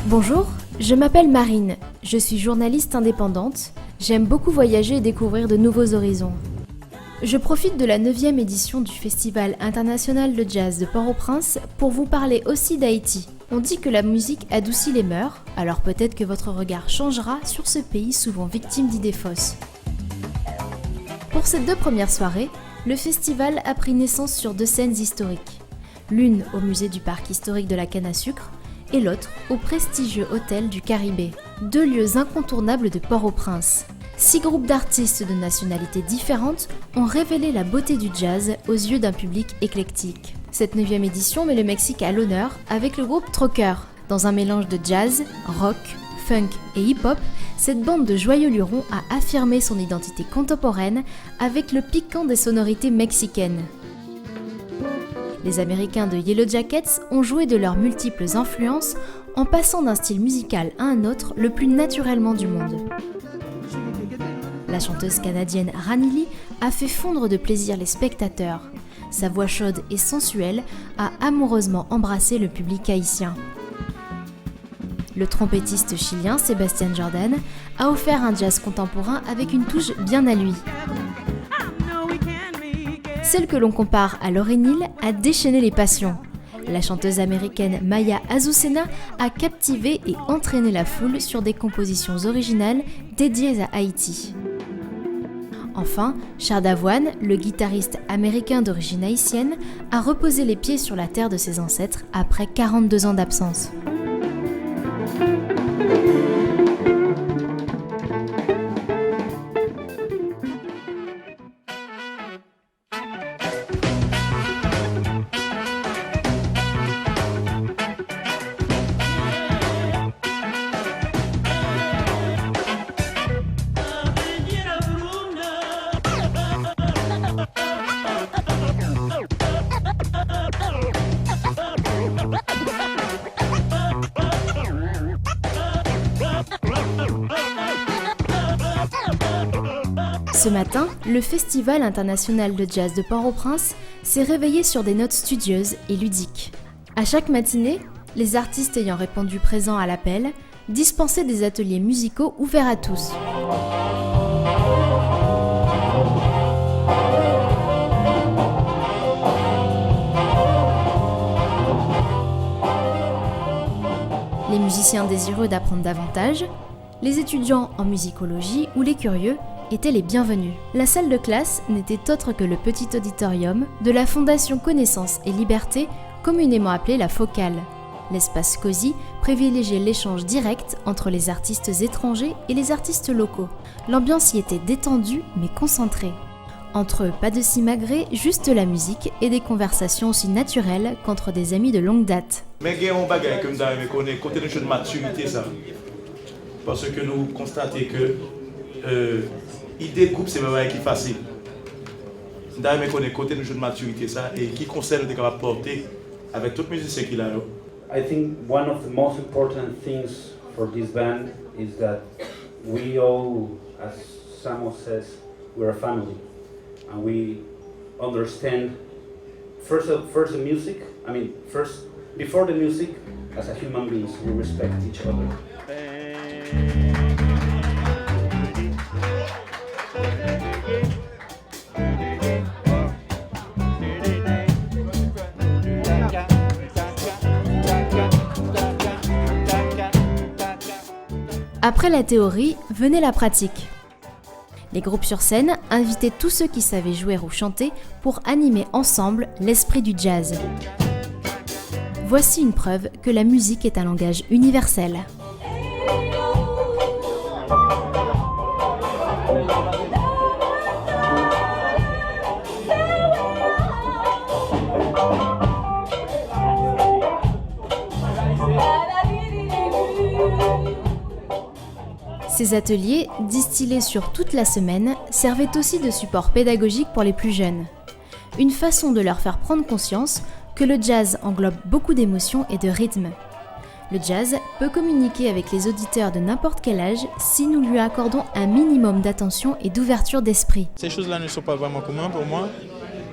Bonjour, je m'appelle Marine, je suis journaliste indépendante, j'aime beaucoup voyager et découvrir de nouveaux horizons. Je profite de la 9e édition du Festival international de jazz de Port-au-Prince pour vous parler aussi d'Haïti. On dit que la musique adoucit les mœurs, alors peut-être que votre regard changera sur ce pays souvent victime d'idées fausses. Pour ces 2 premières soirées, le festival a pris naissance sur 2 scènes historiques. L'une au musée du parc historique de la canne à sucre et l'autre au prestigieux hôtel du Caribé, 2 lieux incontournables de Port-au-Prince. 6 groupes d'artistes de nationalités différentes ont révélé la beauté du jazz aux yeux d'un public éclectique. Cette 9e édition met le Mexique à l'honneur avec le groupe Trocker. Dans un mélange de jazz, rock, funk et hip-hop, cette bande de joyeux lurons a affirmé son identité contemporaine avec le piquant des sonorités mexicaines. Les Américains de Yellow Jackets ont joué de leurs multiples influences en passant d'un style musical à un autre le plus naturellement du monde. La chanteuse canadienne Ranili a fait fondre de plaisir les spectateurs. Sa voix chaude et sensuelle a amoureusement embrassé le public haïtien. Le trompettiste chilien Sébastien Jordan a offert un jazz contemporain avec une touche bien à lui. Celle que l'on compare à Lauryn Hill a déchaîné les passions. La chanteuse américaine Maya Azucena a captivé et entraîné la foule sur des compositions originales dédiées à Haïti. Enfin, Char Davoine, le guitariste américain d'origine haïtienne, a reposé les pieds sur la terre de ses ancêtres après 42 ans d'absence. Ce matin, le Festival international de jazz de Port-au-Prince s'est réveillé sur des notes studieuses et ludiques. À chaque matinée, les artistes ayant répondu présents à l'appel dispensaient des ateliers musicaux ouverts à tous. Les musiciens désireux d'apprendre davantage, les étudiants en musicologie ou les curieux étaient les bienvenus. La salle de classe n'était autre que le petit auditorium de la Fondation Connaissance et Liberté, communément appelée la Focale. L'espace cosy privilégiait l'échange direct entre les artistes étrangers et les artistes locaux. L'ambiance y était détendue mais concentrée. Entre eux, pas de simagrée, juste la musique et des conversations aussi naturelles qu'entre des amis de longue date. Mais il y a un bagage que nous avons connu, côté de maturité, ça. Parce que nous constatons que l'idée de groupe, c'est vraiment qui est facile. Nous avons connu côté de maturité, ça, et qui conseille de capable porter avec toute musique qu'il a. I think one of the most important things for this band is that we all, as Samo says, we're a family. And we understand first the music. I mean, first before the music, as a human beings, we respect each other. Après la théorie, venait la pratique. Les groupes sur scène invitaient tous ceux qui savaient jouer ou chanter pour animer ensemble l'esprit du jazz. Voici une preuve que la musique est un langage universel. Ces ateliers, distillés sur toute la semaine, servaient aussi de support pédagogique pour les plus jeunes. Une façon de leur faire prendre conscience que le jazz englobe beaucoup d'émotions et de rythmes. Le jazz peut communiquer avec les auditeurs de n'importe quel âge si nous lui accordons un minimum d'attention et d'ouverture d'esprit. Ces choses-là ne sont pas vraiment communes pour moi.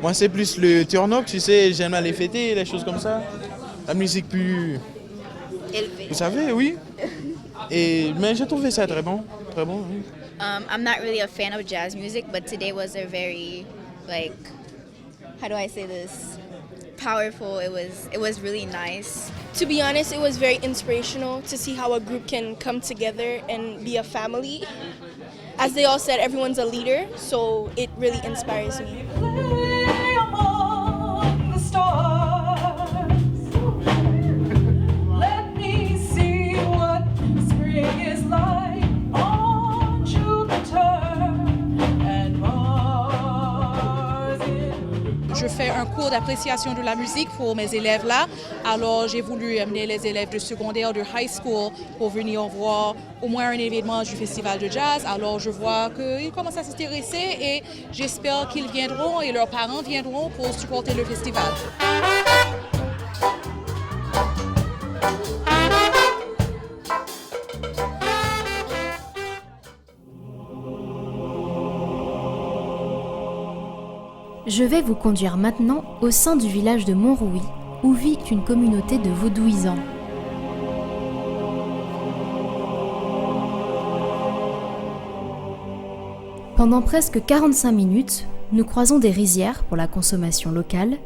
Moi, c'est plus le turn-up, tu sais, j'aime aller fêter, les choses comme ça. La musique plus élevé. Vous savez, oui. Mais j'ai trouvé ça très bon. Très bon, oui. I'm not really a fan of jazz music, but today was a very, like, how do I say this? Powerful. It was really nice. To be honest, it was very inspirational to see how a group can come together and be a family. As they all said, everyone's a leader, so it really inspires me. Je fais un cours d'appréciation de la musique pour mes élèves là, alors j'ai voulu amener les élèves de secondaire, de high school pour venir voir au moins un événement du festival de jazz. Alors je vois qu'ils commencent à s'intéresser et j'espère qu'ils viendront et leurs parents viendront pour supporter le festival. Je vais vous conduire maintenant au sein du village de Montrouy, où vit une communauté de vaudouisants. Pendant presque 45 minutes, nous croisons des rizières pour la consommation locale,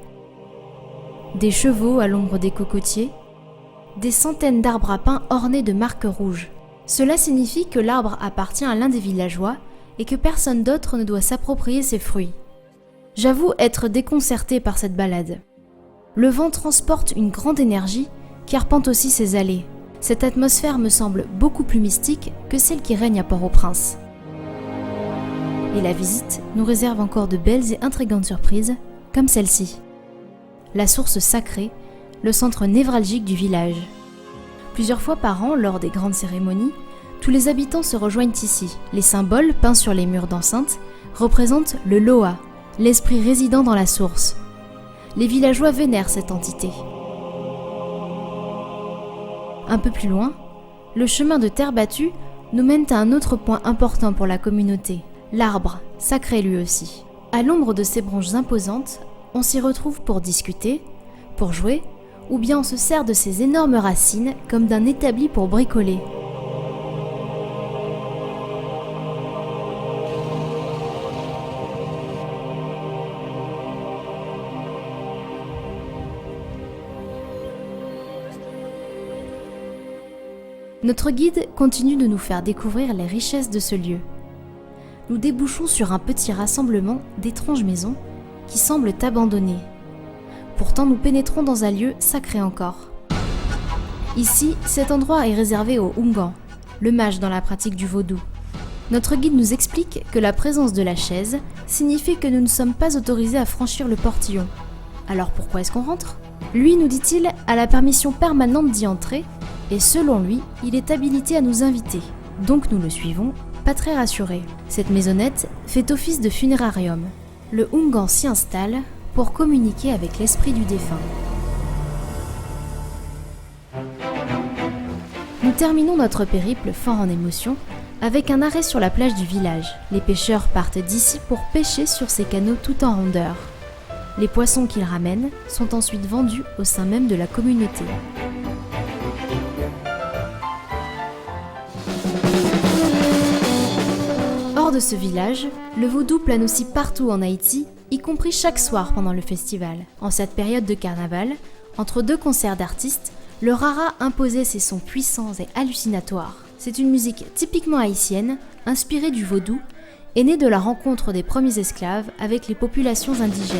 des chevaux à l'ombre des cocotiers, des centaines d'arbres à pin ornés de marques rouges. Cela signifie que l'arbre appartient à l'un des villageois et que personne d'autre ne doit s'approprier ses fruits. J'avoue être déconcertée par cette balade. Le vent transporte une grande énergie qui arpente aussi ses allées. Cette atmosphère me semble beaucoup plus mystique que celle qui règne à Port-au-Prince. Et la visite nous réserve encore de belles et intrigantes surprises, comme celle-ci. La source sacrée, le centre névralgique du village. Plusieurs fois par an, lors des grandes cérémonies, tous les habitants se rejoignent ici. Les symboles peints sur les murs d'enceinte représentent le Loa, l'esprit résident dans la source. Les villageois vénèrent cette entité. Un peu plus loin, le chemin de terre battue nous mène à un autre point important pour la communauté, l'arbre, sacré lui aussi. À l'ombre de ces branches imposantes, on s'y retrouve pour discuter, pour jouer, ou bien on se sert de ces énormes racines comme d'un établi pour bricoler. Notre guide continue de nous faire découvrir les richesses de ce lieu. Nous débouchons sur un petit rassemblement d'étranges maisons qui semblent abandonnées. Pourtant, nous pénétrons dans un lieu sacré encore. Ici, cet endroit est réservé aux Oungans, le mage dans la pratique du vaudou. Notre guide nous explique que la présence de la chaise signifie que nous ne sommes pas autorisés à franchir le portillon. Alors pourquoi est-ce qu'on rentre ? Lui, nous dit-il, a la permission permanente d'y entrer, et selon lui, il est habilité à nous inviter. Donc nous le suivons, pas très rassurés. Cette maisonnette fait office de funérarium. Le Oungan s'y installe pour communiquer avec l'esprit du défunt. Nous terminons notre périple fort en émotion avec un arrêt sur la plage du village. Les pêcheurs partent d'ici pour pêcher sur ces canaux tout en rondeur. Les poissons qu'ils ramènent sont ensuite vendus au sein même de la communauté. Hors de ce village, le vaudou plane aussi partout en Haïti, y compris chaque soir pendant le festival. En cette période de carnaval, entre deux concerts d'artistes, le rara imposait ses sons puissants et hallucinatoires. C'est une musique typiquement haïtienne, inspirée du vaudou, et née de la rencontre des premiers esclaves avec les populations indigènes.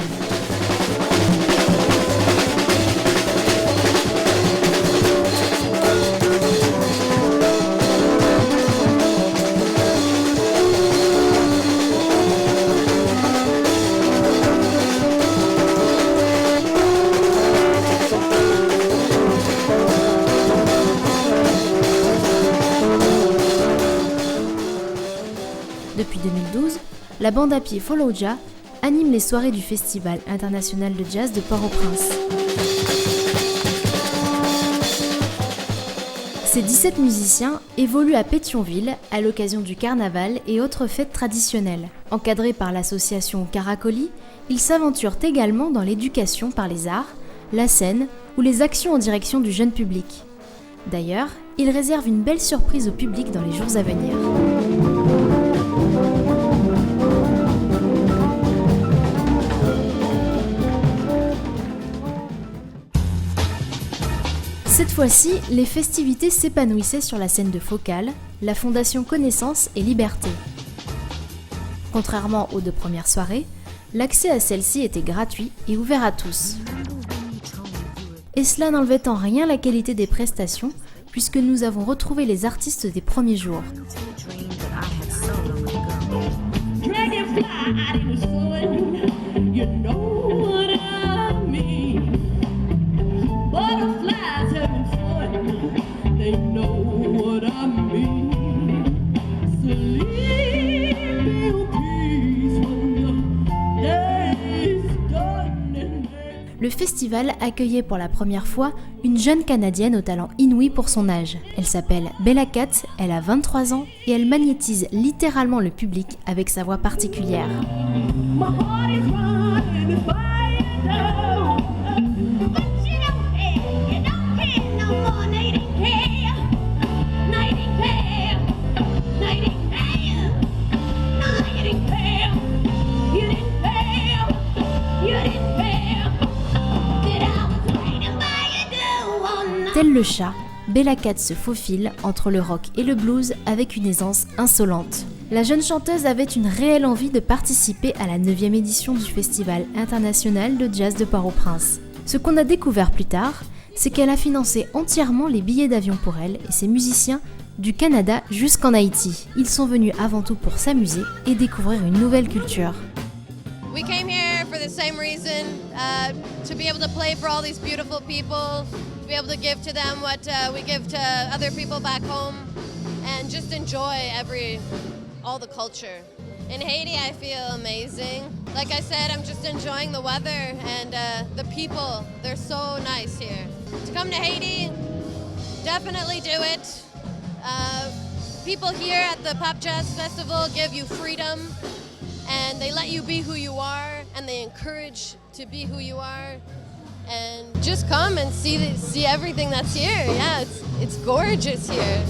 Depuis 2012, la bande à pied Followja anime les soirées du Festival international de jazz de Port-au-Prince. Ces 17 musiciens évoluent à Pétionville à l'occasion du carnaval et autres fêtes traditionnelles. Encadrés par l'association Caracoli, ils s'aventurent également dans l'éducation par les arts, la scène ou les actions en direction du jeune public. D'ailleurs, il réserve une belle surprise au public dans les jours à venir. Cette fois-ci, les festivités s'épanouissaient sur la scène de Focal, la Fondation Connaissance et Liberté. Contrairement aux 2 premières soirées, l'accès à celle-ci était gratuit et ouvert à tous. Et cela n'enlevait en rien la qualité des prestations, puisque nous avons retrouvé les artistes des premiers jours. Le festival accueillait pour la première fois une jeune Canadienne au talent inouï pour son âge. Elle s'appelle Bella Cat, elle a 23 ans et elle magnétise littéralement le public avec sa voix particulière. Tel le chat, Bella Cat se faufile entre le rock et le blues avec une aisance insolente. La jeune chanteuse avait une réelle envie de participer à la 9e édition du Festival international de jazz de Port-au-Prince. Ce qu'on a découvert plus tard, c'est qu'elle a financé entièrement les billets d'avion pour elle et ses musiciens du Canada jusqu'en Haïti. Ils sont venus avant tout pour s'amuser et découvrir une nouvelle culture. We came here for the same reason, to be able to play for all these beautiful people, to be able to give to them what we give to other people back home, and just enjoy all the culture. In Haiti, I feel amazing. Like I said, I'm just enjoying the weather and the people. They're so nice here. To come to Haiti, definitely do it. People here at the Pop Jazz Festival give you freedom. And they let you be who you are, and they encourage to be who you are. And just come and see everything that's here. Yeah, it's gorgeous here.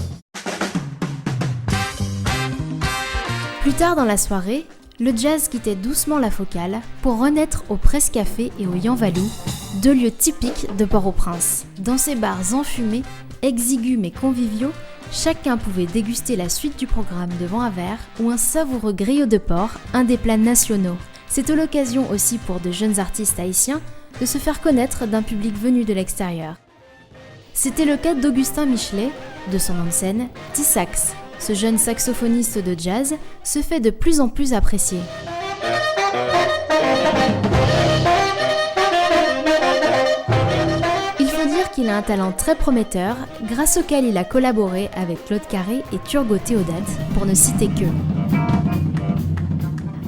Plus tard dans la soirée, le jazz quittait doucement la Focale pour renaître au Presse Café et au Yanvalou, 2 lieux typiques de Port-au-Prince. Dans ces bars enfumés, exigus mais conviviaux, chacun pouvait déguster la suite du programme devant un verre ou un savoureux griot de porc, un des plats nationaux. C'était l'occasion aussi pour de jeunes artistes haïtiens de se faire connaître d'un public venu de l'extérieur. C'était le cas d'Augustin Michelet, de son nom de scène, T-Sax. Ce jeune saxophoniste de jazz se fait de plus en plus apprécier. Il a un talent très prometteur, grâce auquel il a collaboré avec Claude Carré et Turgot Théodate, pour ne citer qu'eux.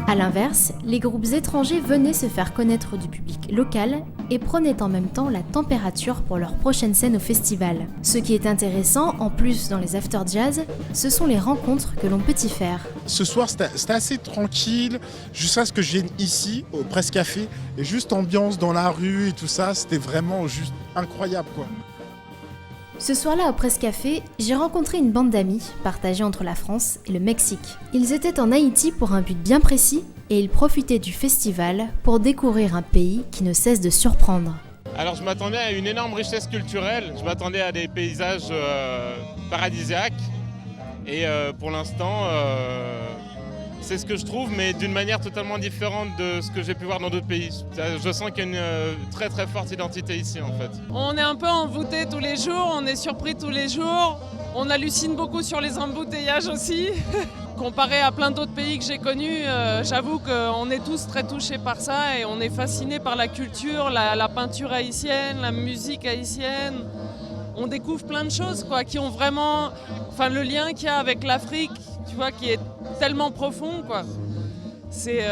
A l'inverse, les groupes étrangers venaient se faire connaître du public local et prenaient en même temps la température pour leur prochaine scène au festival. Ce qui est intéressant, en plus dans les after jazz, ce sont les rencontres que l'on peut y faire. Ce soir, c'était assez tranquille, jusqu'à ce que je vienne ici, au Presse Café, et juste ambiance dans la rue et tout ça, c'était vraiment juste incroyable, quoi. Ce soir-là, au Presse Café, j'ai rencontré une bande d'amis, partagée entre la France et le Mexique. Ils étaient en Haïti pour un but bien précis, et ils profitaient du festival pour découvrir un pays qui ne cesse de surprendre. Alors je m'attendais à une énorme richesse culturelle, je m'attendais à des paysages paradisiaques, et pour l'instant, c'est ce que je trouve, mais d'une manière totalement différente de ce que j'ai pu voir dans d'autres pays. Je sens qu'il y a une très très forte identité ici en fait. On est un peu envoûtés tous les jours, on est surpris tous les jours. On hallucine beaucoup sur les embouteillages aussi. Comparé à plein d'autres pays que j'ai connus, j'avoue qu'on est tous très touchés par ça et on est fascinés par la culture, la peinture haïtienne, la musique haïtienne. On découvre plein de choses quoi, qui ont vraiment, enfin le lien qu'il y a avec l'Afrique, tu vois, qui est tellement profond quoi. C'est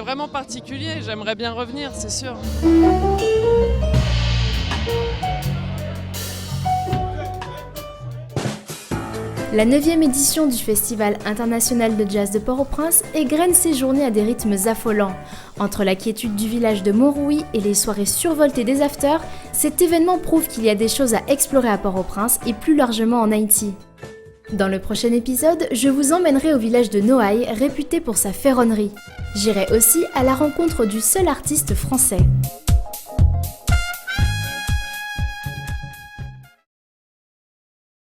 vraiment particulier. J'aimerais bien revenir, c'est sûr. La 9e édition du Festival international de jazz de Port-au-Prince égrène ses journées à des rythmes affolants. Entre la quiétude du village de Montrouy et les soirées survoltées des afters, cet événement prouve qu'il y a des choses à explorer à Port-au-Prince et plus largement en Haïti. Dans le prochain épisode, je vous emmènerai au village de Noailles, réputé pour sa ferronnerie. J'irai aussi à la rencontre du seul artiste français.